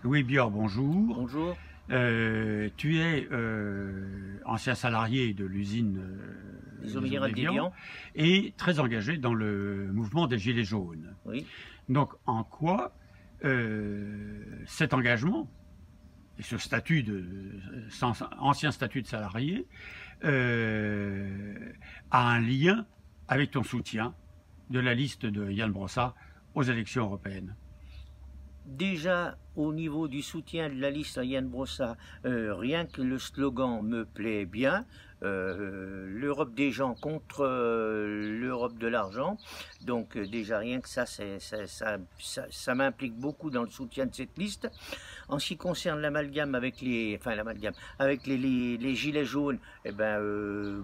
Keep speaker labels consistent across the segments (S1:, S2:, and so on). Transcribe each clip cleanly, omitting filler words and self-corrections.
S1: Louis Bior, bonjour.
S2: Bonjour.
S1: Tu es ancien salarié de l'usine
S2: Les eaux minérales d'Évian.
S1: et très engagé dans le mouvement des Gilets jaunes.
S2: Oui.
S1: Donc, en quoi cet engagement et ce statut ancien statut de salarié a un lien avec ton soutien de la liste de Yann Brossat aux élections européennes?
S2: Déjà, au niveau du soutien de la liste à Yann Brossat, rien que le slogan me plaît bien. L'Europe des gens contre l'Europe de l'argent. Donc déjà rien que ça m'implique beaucoup dans le soutien de cette liste. En ce qui concerne l'amalgame avec les gilets jaunes, eh ben,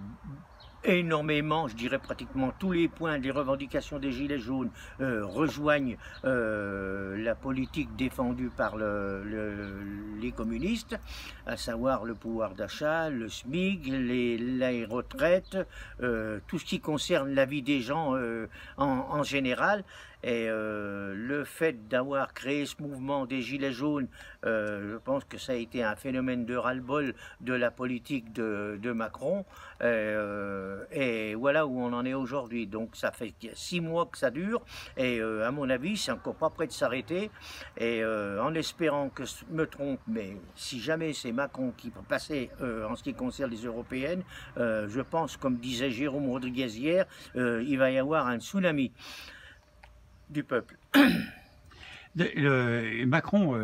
S2: énormément, je dirais pratiquement tous les points des revendications des Gilets jaunes rejoignent la politique défendue par les communistes, à savoir le pouvoir d'achat, le SMIC, les retraites, tout ce qui concerne la vie des gens en général. Et le fait d'avoir créé ce mouvement des Gilets jaunes, je pense que ça a été un phénomène de ras-le-bol de la politique de Macron. Et voilà où on en est aujourd'hui. Donc ça fait 6 mois que ça dure. Et à mon avis, c'est encore pas prêt de s'arrêter. Et en espérant que je me trompe, mais si jamais c'est Macron qui peut passer en ce qui concerne les européennes, je pense, comme disait Jérôme Rodriguez hier, il va y avoir un tsunami du peuple.
S1: Macron,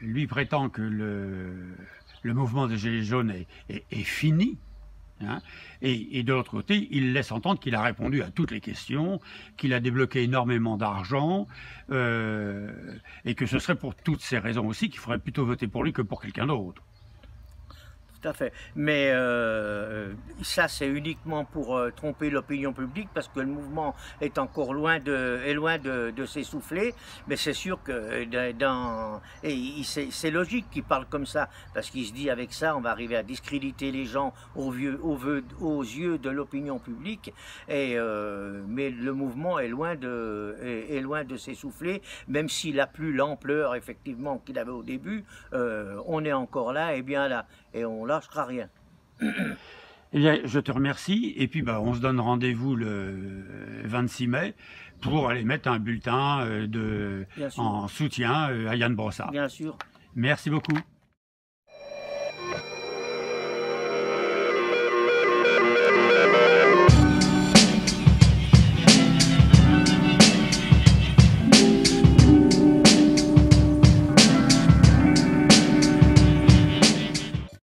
S1: lui, prétend que le mouvement des Gilets jaunes est fini. Hein, et de l'autre côté, il laisse entendre qu'il a répondu à toutes les questions, qu'il a débloqué énormément d'argent, et que ce serait pour toutes ces raisons aussi qu'il faudrait plutôt voter pour lui que pour quelqu'un d'autre.
S2: Tout à fait. Mais ça, c'est uniquement pour tromper l'opinion publique, parce que le mouvement est encore loin de s'essouffler. Mais c'est sûr que c'est logique qu'il parle comme ça, parce qu'il se dit avec ça, on va arriver à discréditer les gens aux yeux de l'opinion publique. Mais le mouvement est loin de s'essouffler, même s'il n'a plus l'ampleur effectivement qu'il avait au début. On est encore là, et bien là, et on lâchera rien.
S1: Eh bien, je te remercie, et puis on se donne rendez-vous le 26 mai pour aller mettre un bulletin en soutien à Yann Brossat.
S2: Bien sûr.
S1: Merci beaucoup.